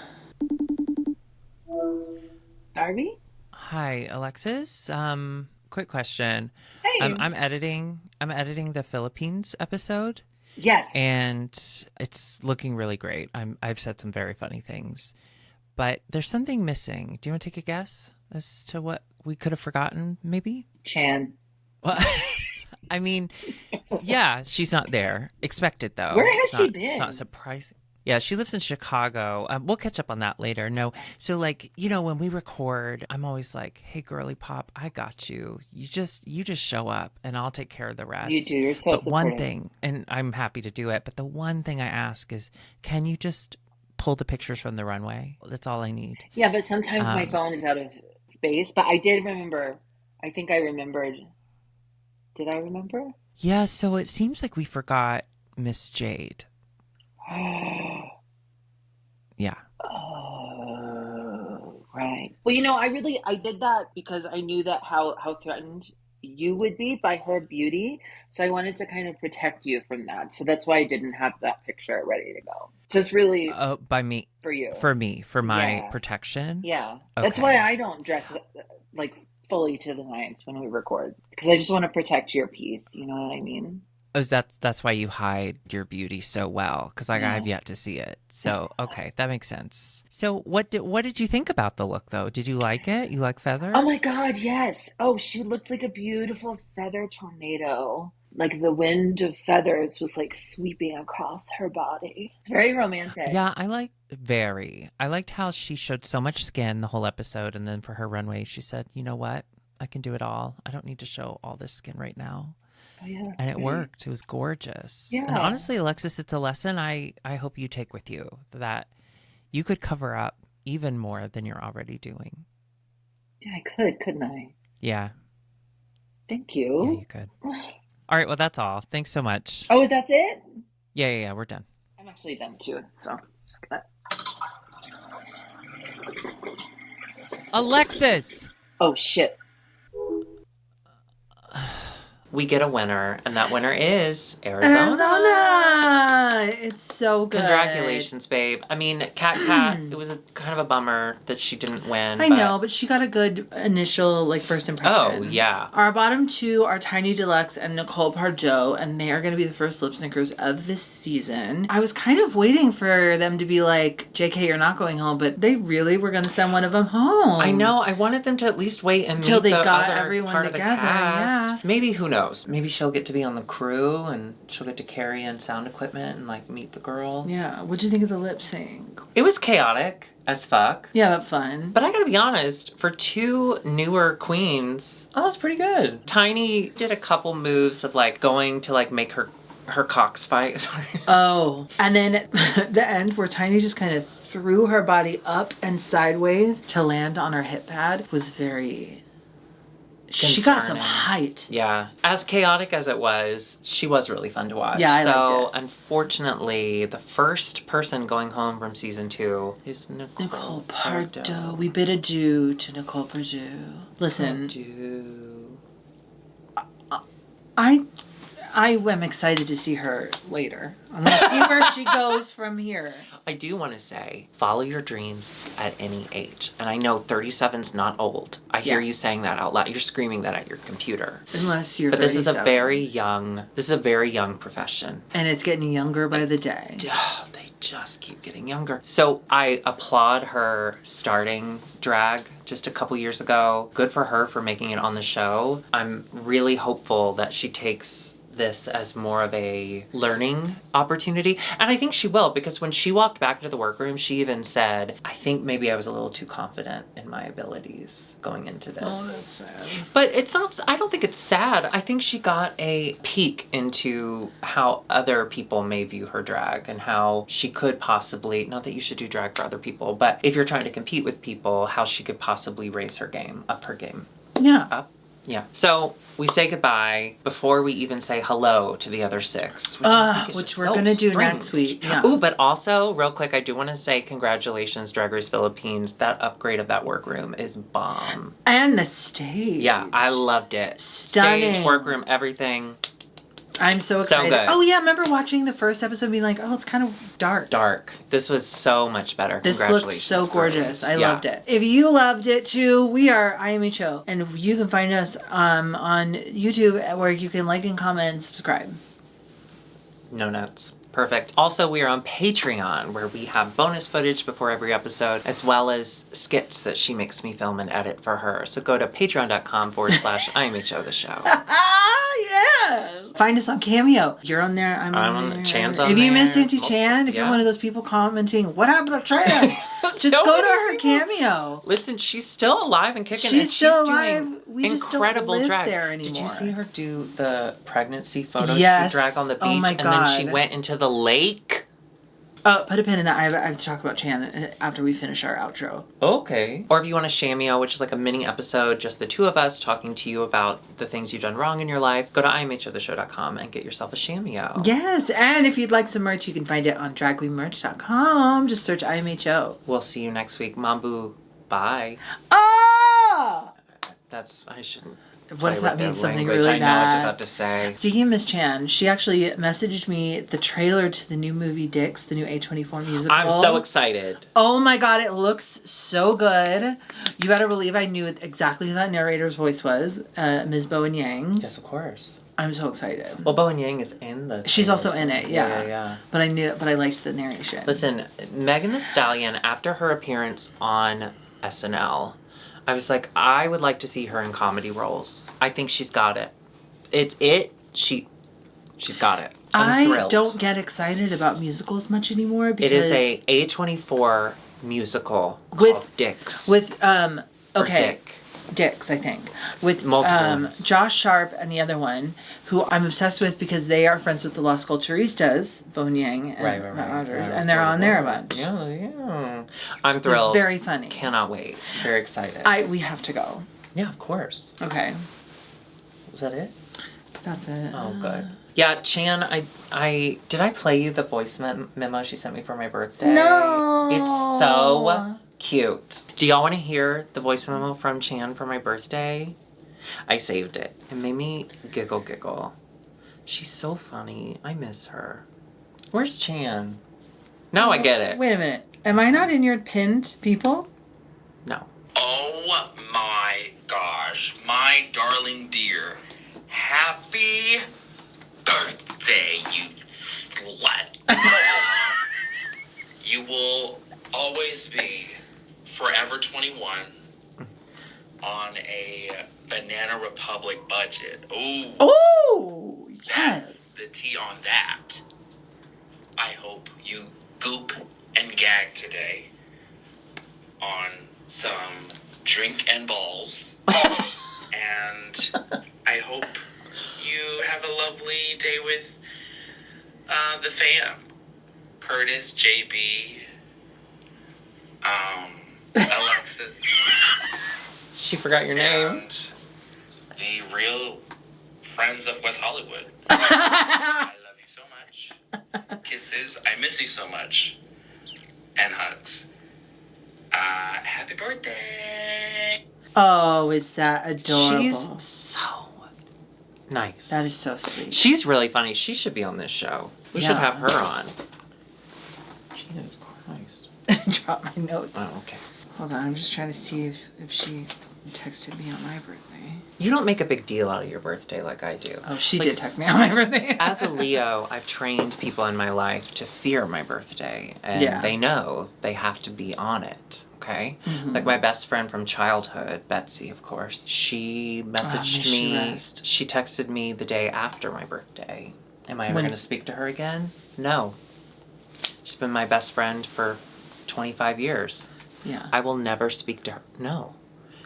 Darby? Hi, Alexis. Quick question. Hey. I'm editing the Philippines episode. Yes. And it's looking really great. I've said some very funny things. But there's something missing. Do you want to take a guess as to what we could have forgotten, maybe? Chan. Well, I mean, yeah, she's not there. Expected, though. Where has she been? It's not surprising. Yeah, she lives in Chicago. We'll catch up on that later. No, so like, you know, when we record, I'm always like, "Hey, girly pop, I got you. You just show up, and I'll take care of the rest." You do. You're so But one supportive. thing, and I'm happy to do it. But the one thing I ask is, can you just pull the pictures from the runway? That's all I need. Yeah, but sometimes my phone is out of space. But I did remember. I think I remembered. Did I remember? Yeah. So it seems like we forgot Miss Jade. Yeah. Oh, right. Well, you know, I did that because I knew that how threatened you would be by her beauty. So I wanted to kind of protect you from that. So that's why I didn't have that picture ready to go. Just really By me. for you. For me, for my protection. Yeah. Okay. That's why I don't dress like fully to the nines when we record. Because I just want to protect your peace. You know what I mean? Oh, that's why you hide your beauty so well, because I've yet to see it. So okay, that makes sense. So what did you think about the look though? Did you like it? You like feather? Oh my God, yes. Oh, she looked like a beautiful feather tornado. Like the wind of feathers was like sweeping across her body. It's very romantic. Yeah, I liked how she showed so much skin the whole episode, and then for her runway, she said, "You know what? I can do it all. I don't need to show all this skin right now." Oh, yeah, and it worked. It was gorgeous. Yeah. And honestly, Alexis, it's a lesson I hope you take with you, that you could cover up even more than you're already doing. Yeah, I couldn't I? Yeah. Thank you. Yeah, you could. All right, well, that's all. Thanks so much. Oh, that's it? Yeah, we're done. I'm actually done too, so just gonna... Alexis! Oh, shit. We get a winner, and that winner is Arizona. It's so good. Congratulations, babe. I mean, Kat, it was kind of a bummer that she didn't win. I know, but she got a good initial, first impression. Oh, yeah. Our bottom two are Tiny Deluxe and Nicole Pardo, and they are going to be the first lip syncers of this season. I was kind of waiting for them to be like, JK, you're not going home, but they really were going to send one of them home. I know. I wanted them to at least wait until they got other everyone part together. Of the cast. Yeah. Maybe, who knows? Maybe she'll get to be on the crew and she'll get to carry in sound equipment and meet the girls. Yeah. What'd you think of the lip sync? It was chaotic as fuck. Yeah, but fun. But I gotta be honest, for two newer queens, that was pretty good. Tiny did a couple moves of going to make her cocks fight. Sorry. Oh, and then at the end where Tiny just kind of threw her body up and sideways to land on her hip pad was very... She got some height. Yeah. As chaotic as it was, she was really fun to watch. Yeah, I liked it. Unfortunately, the first person going home from season 2 is Nicole Pardo. We bid adieu to Nicole Pardo. Listen, Adieu. I am excited to see her later. I want to see where she goes from here. I do want to say, follow your dreams at any age. And I know 37's not old. I hear you saying that out loud. You're screaming that at your computer. Unless you're But this is a 37. very young profession. And it's getting younger by the day. Oh, they just keep getting younger. So I applaud her starting drag just a couple years ago. Good for her for making it on the show. I'm really hopeful that she takes this as more of a learning opportunity. And I think she will, because when she walked back into the workroom, she even said, I think maybe I was a little too confident in my abilities going into this. Oh, that's sad. But it's not, I don't think it's sad. I think she got a peek into how other people may view her drag and how she could possibly, not that you should do drag for other people, but if you're trying to compete with people, how she could possibly raise her game, up her game. Yeah. Up. Yeah. So we say goodbye before we even say hello to the other 6. Which we're going to do next week. Yeah. Ooh, but also, real quick, I do want to say congratulations, Drag Race Philippines. That upgrade of that workroom is bomb. And the stage. Yeah, I loved it. Stunning. Stage, workroom, everything. I'm so excited. good. Oh, yeah. Remember watching the first episode and being like, oh, it's kind of dark. Dark. This was so much better. This looked Congratulations, so gorgeous. girls. I loved it. If you loved it too, we are IMHO. And you can find us on YouTube where you can like and comment and subscribe. No notes. Perfect. Also, we are on Patreon, where we have bonus footage before every episode, as well as skits that she makes me film and edit for her. So go to patreon.com/IMHO the show. Yes. Find us on Cameo. You're on there. I'm on there. Chan's on If you missed there. Auntie Chan, if you're Yeah. one of those people commenting, what happened to Chan? Just So go to many her people- Cameo. Listen, she's still alive and kicking. She's and still she's alive. Doing We just don't incredible live drag. there Did you anymore. see her do the pregnancy photo Yes. she drag on the beach? Oh my And then she God. went into the lake? Put a pin in that. I have to talk about Chan after we finish our outro. Okay. Or if you want a Shameo, which is like a mini episode, just the two of us talking to you about the things you've done wrong in your life, go to imhotheshow.com and get yourself a Shameo. Yes, and if you'd like some merch, you can find it on dragqueenmerch.com. Just search IMHO. We'll see you next week. Mambu. Bye. Oh! I shouldn't. What if play that with means the something language. really I know, I just bad? have to say. Speaking of Miss Chan, she actually messaged me the trailer to the new movie Dix, the new A24 musical. I'm so excited. Oh my god, it looks so good. You better believe I knew exactly who that narrator's voice was, Ms. Bowen Yang. Yes, of course. I'm so excited. Well, Bowen Yang is in the... She's also in it, yeah. Yeah. But I liked the narration. Listen, Megan Thee Stallion, after her appearance on SNL, I was like, I would like to see her in comedy roles. I think she's got it. She's got it. I'm I thrilled. don't get excited about musicals much anymore because It is a A24 musical With- called Dix. with Or okay. Dick. Dix, I think, with Multiple ones. Josh Sharp and the other one, who I'm obsessed with because they are friends with the Las Culturistas, Bowen Yang and Right. Matt Rogers, Right, and they're on there a right. bunch. Yeah. I'm They're thrilled. very funny. Cannot wait. Very excited. We have to go. Yeah, of course. Okay, Was that it? that's it. Oh, good. Yeah, Chan, I did I play you the voice memo she sent me for my birthday? No. It's so cute. Do y'all want to hear the voice memo from Chan for my birthday? I saved it. It made me giggle. She's so funny. I miss her. Where's Chan? Now I get it. Wait a minute. Am I not in your pinned people? No. Oh my gosh, my darling dear. Happy birthday, you slut. You will always be forever 21 on a Banana Republic budget. Ooh, Oh, that's yes. the tea on that. I hope you goop and gag today on some drink and balls. And I hope you have a lovely day with the fam. Curtis, JB, Alexis, She forgot your name. and the real friends of West Hollywood. I love you so much. Kisses. I miss you so much. And hugs. Happy birthday. Oh, is that adorable? She's so Nice. That is so sweet. She's really funny. She should be on this show. We should Yeah. have her on. Jesus Christ. Drop my notes. Oh, okay. Hold on, I'm just trying to see if she texted me on my birthday. You don't make a big deal out of your birthday like I do. Oh, she Like, did text me on my birthday. As a Leo, I've trained people in my life to fear my birthday. And Yeah. they know they have to be on it. Okay? Mhm. Like my best friend from childhood, Betsy, of course, she messaged may she me. rest. She texted me the day after my birthday. Am I ever When- going to speak to her again? No. She's been my best friend for 25 years. Yeah. I will never speak to her. No.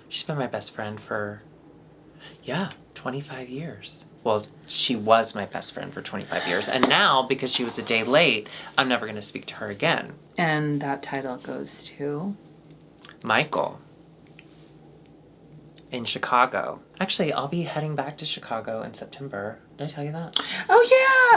She's been my best friend for, 25 years. Well, she was my best friend for 25 years. And now, because she was a day late, I'm never going to speak to her again. And that title goes to? Michael. In Chicago. Actually, I'll be heading back to Chicago in September. Did I tell you that? Oh, Next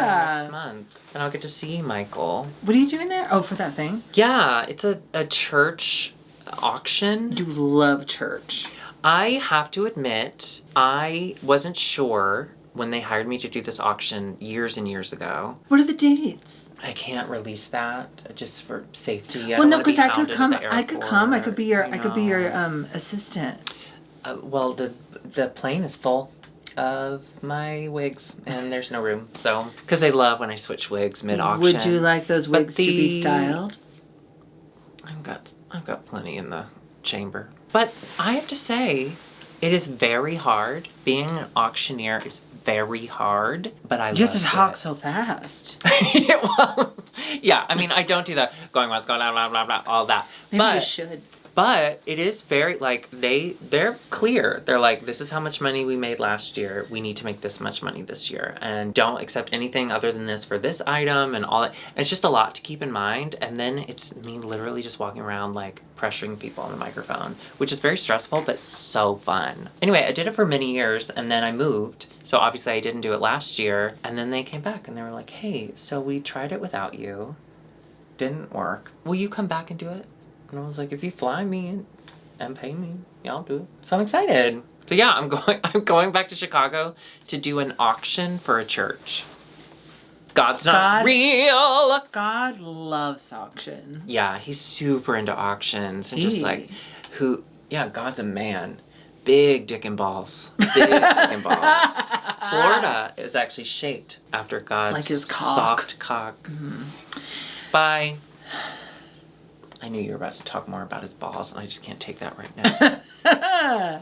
yeah. month. And I'll get to see Michael. What are you doing there? Oh, for that thing? Yeah, it's a church auction. You love church. I have to admit, I wasn't sure when they hired me to do this auction years and years ago. What are the dates? I can't release that just for safety. I Well, don't no, wanna be because I could hounded at come. the I could come. I could be your. airport, I could be your know. assistant. Well, the plane is full of my wigs, and there's no room. So, because they love when I switch wigs mid auction. Would you like those But wigs to be styled? I've got plenty in the chamber. But I have to say, it is very hard. Being an auctioneer is very hard, but I You have to loved talk it. so fast. Well, yeah, I mean, I don't do that going once, going blah, blah, blah, blah, all that. Maybe you but should. But it is very, like, they're clear. They're like, this is how much money we made last year. We need to make this much money this year. And don't accept anything other than this for this item and all that. And it's just a lot to keep in mind. And then it's me literally just walking around, like, pressuring people on the microphone, which is very stressful, but so fun. Anyway, I did it for many years, and then I moved. So obviously I didn't do it last year. And then they came back, and they were like, hey, so we tried it without you. Didn't work. Will you come back and do it? And I was like, if you fly me and pay me, yeah, I'll do it. So I'm excited. So yeah, I'm going back to Chicago to do an auction for a church. God's not real. God loves auctions. Yeah, he's super into auctions and just like Hey. God's a man. Big dick and balls. Big dick and balls. Florida is actually shaped after God's Like his cock. soft cock. Mm-hmm. Bye. I knew you were about to talk more about his balls, and I just can't take that right now.